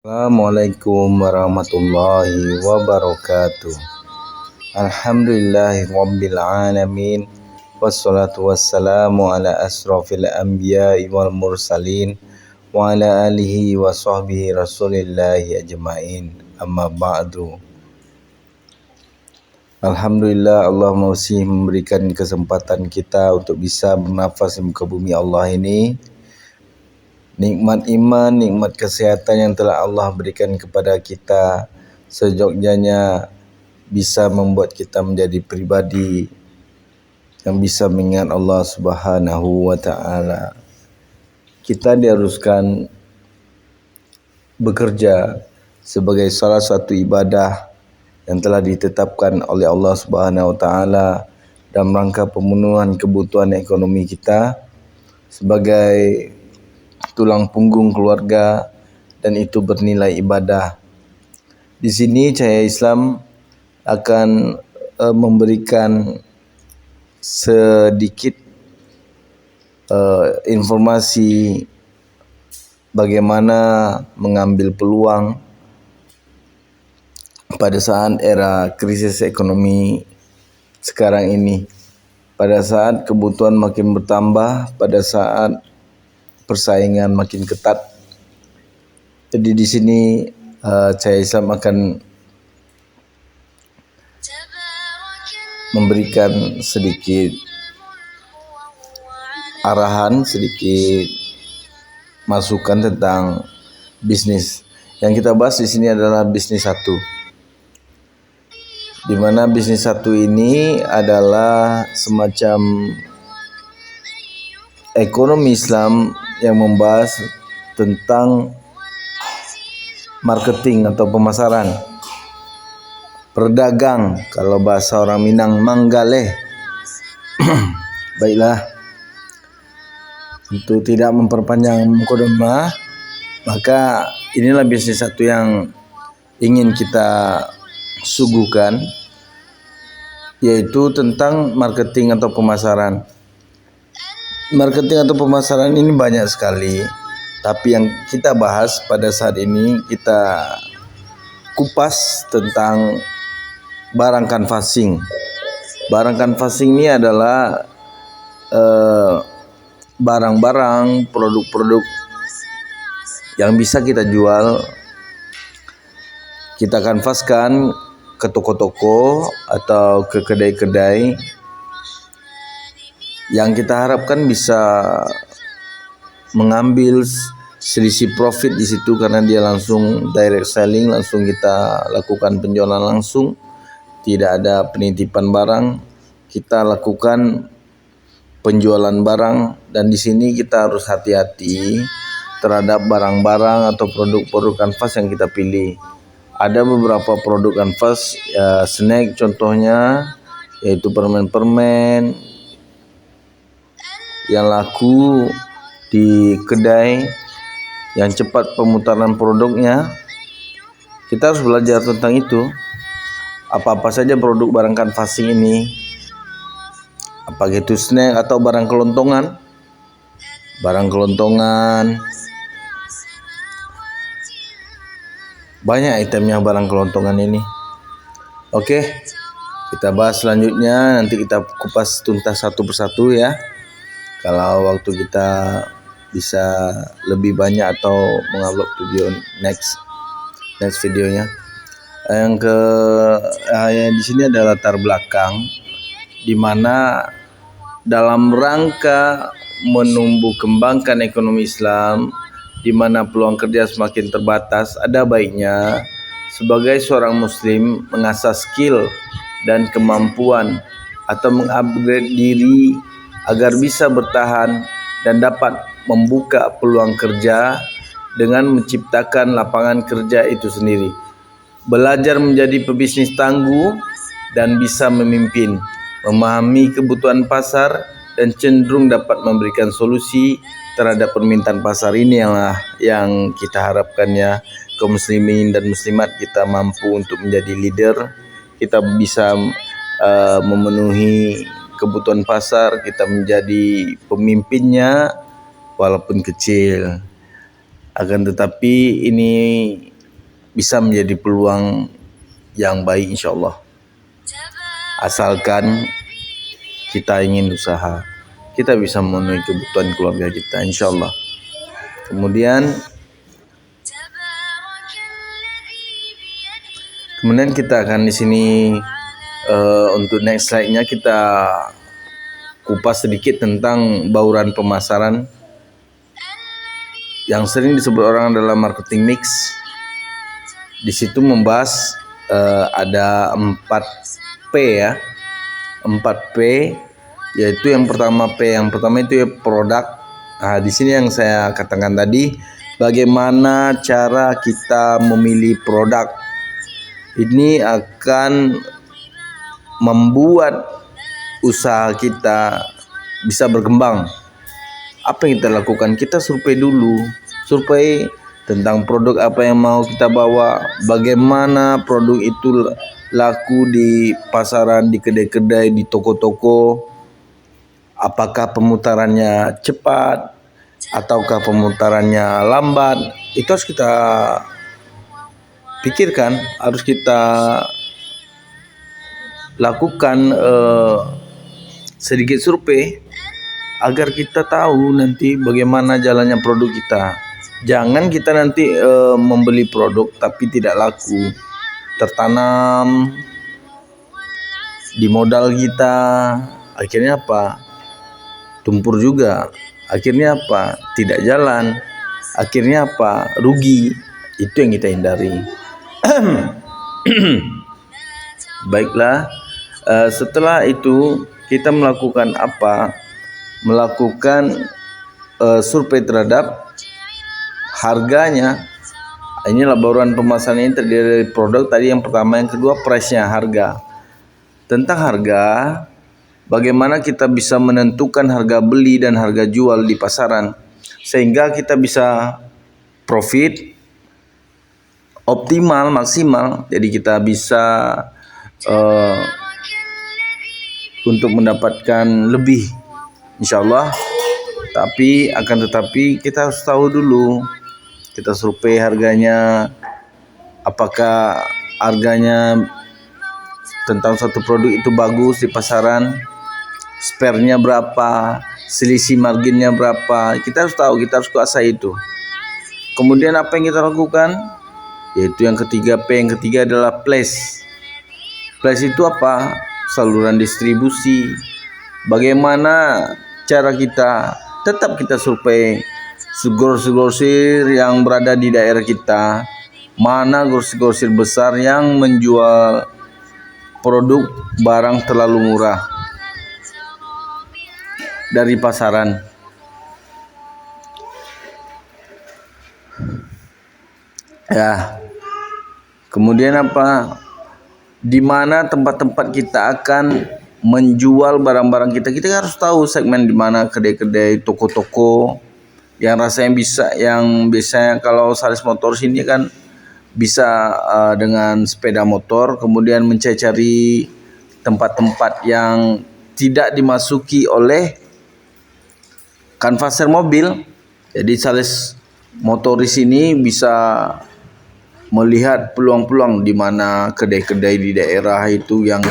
Assalamualaikum warahmatullahi wabarakatuh. Alhamdulillahi rabbil alamin. Wassalatu wassalamu ala asrafil anbiya'i wal mursalin wa ala alihi wa sahbihi rasulillahi ajma'in. Amma ba'du. Alhamdulillah, Allah masih memberikan kesempatan kita untuk bisa bernafas di muka bumi Allah ini. Nikmat iman, nikmat kesehatan yang telah Allah berikan kepada kita sejognya bisa membuat kita menjadi pribadi yang bisa mengingat Allah Subhanahu wa taala. Kita diharuskan bekerja sebagai salah satu ibadah yang telah ditetapkan oleh Allah Subhanahu wa taala dalam rangka pemenuhan kebutuhan ekonomi kita sebagai tulang punggung keluarga, dan itu bernilai ibadah. Di sini Cahaya Islam akan memberikan sedikit informasi bagaimana mengambil peluang pada saat era krisis ekonomi sekarang ini, pada saat kebutuhan makin bertambah, pada saat persaingan makin ketat. Jadi di sini Cahaya Islam akan memberikan sedikit arahan, sedikit masukan tentang bisnis. Yang kita bahas di sini adalah bisnis satu. Di mana bisnis satu ini adalah semacam ekonomi Islam yang membahas tentang marketing atau pemasaran, perdagang, kalau bahasa orang Minang manggaleh. Baiklah, untuk tidak memperpanjang mukadimah, maka inilah bisnis satu yang ingin kita suguhkan, yaitu tentang marketing atau pemasaran. Marketing atau pemasaran ini banyak sekali, tapi yang kita bahas pada saat ini, kita kupas tentang barang canvassing. Barang canvassing ini adalah barang-barang, produk-produk yang bisa kita jual, kita kanvaskan ke toko-toko atau ke kedai-kedai yang kita harapkan bisa mengambil selisih profit di situ, karena dia langsung direct selling, langsung kita lakukan penjualan langsung, tidak ada penitipan barang, kita lakukan penjualan barang. Dan di sini kita harus hati-hati terhadap barang-barang atau produk-produk kanvas yang kita pilih. Ada beberapa produk kanvas, snack contohnya, yaitu permen-permen yang laku di kedai, yang cepat pemutaran produknya. Kita harus belajar tentang itu. Apa-apa saja produk barang canvassing ini, apakah itu snack atau barang kelontongan. Barang kelontongan, banyak itemnya barang kelontongan ini. Oke, kita bahas selanjutnya, nanti kita kupas tuntas satu persatu ya. Kalau waktu kita bisa lebih banyak atau mengupload video next videonya. Yang di sini adalah latar belakang, di mana dalam rangka menumbuh kembangkan ekonomi Islam, di mana peluang kerja semakin terbatas, ada baiknya sebagai seorang muslim mengasah skill dan kemampuan atau mengupgrade diri agar bisa bertahan dan dapat membuka peluang kerja dengan menciptakan lapangan kerja itu sendiri. Belajar menjadi pebisnis tangguh dan bisa memimpin, memahami kebutuhan pasar, dan cenderung dapat memberikan solusi terhadap permintaan pasar. Ini yang kita harapkan ya, kaum muslimin dan muslimat, kita mampu untuk menjadi leader, kita bisa memenuhi kebutuhan pasar, kita menjadi pemimpinnya walaupun kecil. Akan tetapi ini bisa menjadi peluang yang baik insyaallah. Asalkan kita ingin usaha, kita bisa memenuhi kebutuhan keluarga kita insyaallah. Kemudian kita akan di sini untuk next slide-nya kita kupas sedikit tentang bauran pemasaran yang sering disebut orang adalah marketing mix. Di situ membahas ada 4P ya. 4P, yaitu yang pertama itu ya produk. Nah, di sini yang saya katakan tadi, bagaimana cara kita memilih produk. Ini akan membuat usaha kita bisa berkembang. Apa yang kita lakukan? Kita survei dulu. Survei tentang produk apa yang mau kita bawa, bagaimana produk itu laku di pasaran, di kedai-kedai, di toko-toko, apakah pemutarannya cepat ataukah pemutarannya lambat. Itu harus kita pikirkan, harus kita lakukan sedikit survei agar kita tahu nanti bagaimana jalannya produk kita. Jangan kita nanti membeli produk tapi tidak laku, tertanam di modal kita, akhirnya apa? Tumpur juga. Akhirnya apa? Tidak jalan. Akhirnya apa? Rugi. Itu yang kita hindari. Baiklah, setelah itu kita melakukan apa? Melakukan survei terhadap harganya. Inilah bauran pemasaran ini terdiri dari produk tadi yang pertama, yang kedua price-nya, harga. Tentang harga, bagaimana kita bisa menentukan harga beli dan harga jual di pasaran sehingga kita bisa profit optimal, maksimal. Jadi kita bisa untuk mendapatkan lebih insyaallah. Tapi akan tetapi kita harus tahu dulu, kita survei harganya, apakah harganya tentang satu produk itu bagus di pasaran, spare-nya berapa, selisih marginnya berapa. Kita harus tahu, kita harus kuasai itu. Kemudian apa yang kita lakukan? Yaitu yang ketiga, P. Yang ketiga adalah place. Place itu apa? Saluran distribusi. Bagaimana cara kita? Tetap kita survei grosir-grosir yang berada di daerah kita. Mana grosir-grosir besar yang menjual produk barang terlalu murah dari pasaran. Ya. Kemudian apa? Di mana tempat-tempat kita akan menjual barang-barang kita. Kita harus tahu segmen di mana kedai-kedai, toko-toko yang rasanya bisa, yang biasanya kalau sales motor sini kan bisa dengan sepeda motor, kemudian mencari tempat-tempat yang tidak dimasuki oleh kanvaser mobil. Jadi sales motoris ini bisa melihat peluang-peluang di mana kedai-kedai di daerah itu yang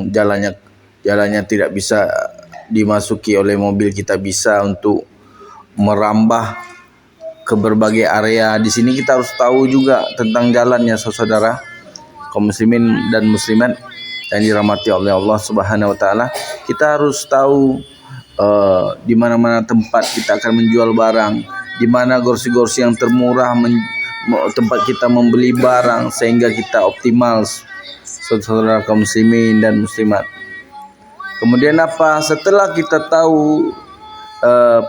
jalannya tidak bisa dimasuki oleh mobil. Kita bisa untuk merambah ke berbagai area. Di sini kita harus tahu juga tentang jalannya, saudara kaum muslimin dan muslimat yang dirahmati oleh Allah Subhanahu wa taala. Kita harus tahu di mana-mana tempat kita akan menjual barang, di mana gorsi-gorsi yang termurah tempat kita membeli barang sehingga kita optimal, saudara kaum muslimin dan muslimat. Kemudian apa? Setelah kita tahu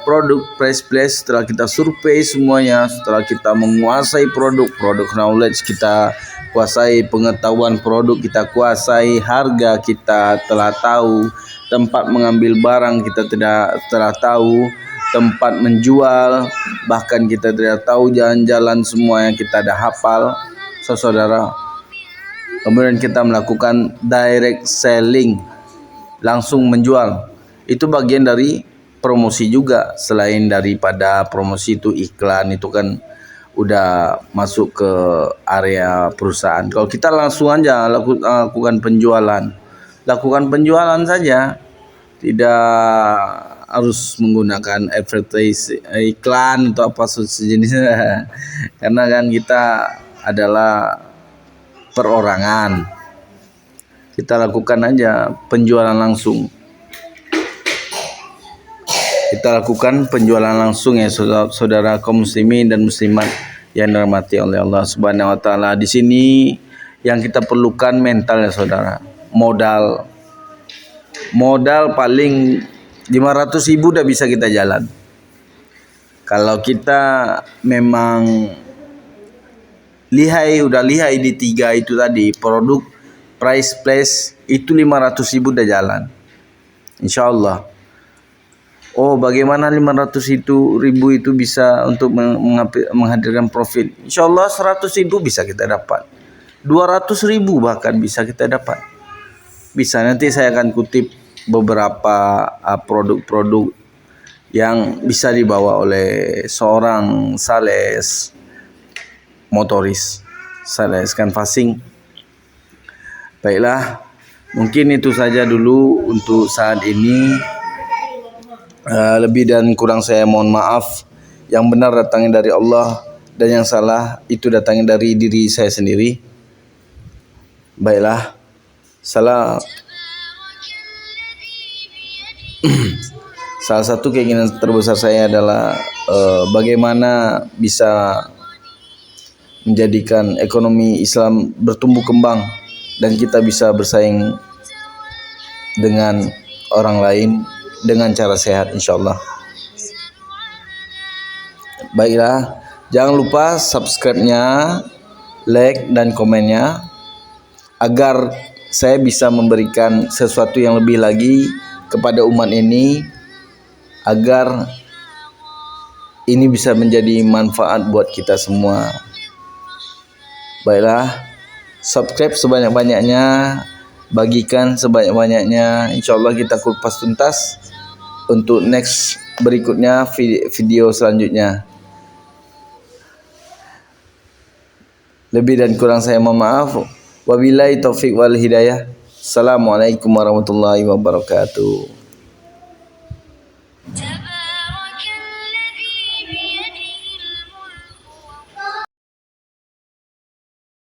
produk place, setelah kita survei semuanya, setelah kita menguasai produk knowledge, kita kuasai pengetahuan produk, kita kuasai harga, kita telah tahu tempat mengambil barang, kita telah tahu tempat menjual, bahkan kita tidak tahu jalan-jalan semua yang kita dah hafal, saudara. Kemudian kita melakukan direct selling, langsung menjual. Itu bagian dari promosi juga. Selain daripada promosi itu iklan, itu kan udah masuk ke area perusahaan. Kalau kita langsung aja lakukan penjualan saja, tidak harus menggunakan iklan atau apa sejenisnya. Karena kan kita adalah perorangan, kita lakukan aja penjualan langsung. Kita lakukan penjualan langsung ya saudara kaum muslimin dan muslimat yang dirahmati oleh Allah Subhanahu wa taala. Di sini yang kita perlukan mental ya saudara. Modal paling 500.000 udah bisa kita jalan. Kalau kita memang udah lihai di 3 itu tadi, produk, price, place, itu 500.000 udah jalan. Insyaallah. Oh, bagaimana 500.000 itu bisa untuk menghadirkan profit? Insyaallah 100.000 bisa kita dapat. 200.000 bahkan bisa kita dapat. Bisa, nanti saya akan kutip beberapa produk-produk yang bisa dibawa oleh seorang sales motoris, sales canvassing. Baiklah, mungkin itu saja dulu untuk saat ini. Lebih dan kurang saya mohon maaf. Yang benar datangnya dari Allah dan yang salah itu datangnya dari diri saya sendiri. Baiklah, salah satu keinginan terbesar saya adalah bagaimana bisa menjadikan ekonomi Islam bertumbuh kembang dan kita bisa bersaing dengan orang lain dengan cara sehat insyaallah. Baiklah, jangan lupa subscribe-nya, like dan komennya agar saya bisa memberikan sesuatu yang lebih lagi kepada umat ini, agar ini bisa menjadi manfaat buat kita semua. Baiklah, subscribe sebanyak-banyaknya, bagikan sebanyak-banyaknya. Insyaallah kita kupas tuntas untuk next berikutnya, video selanjutnya. Lebih dan kurang saya mohon maaf. Wabillahi taufik wal hidayah. Assalamualaikum warahmatullahi wabarakatuh.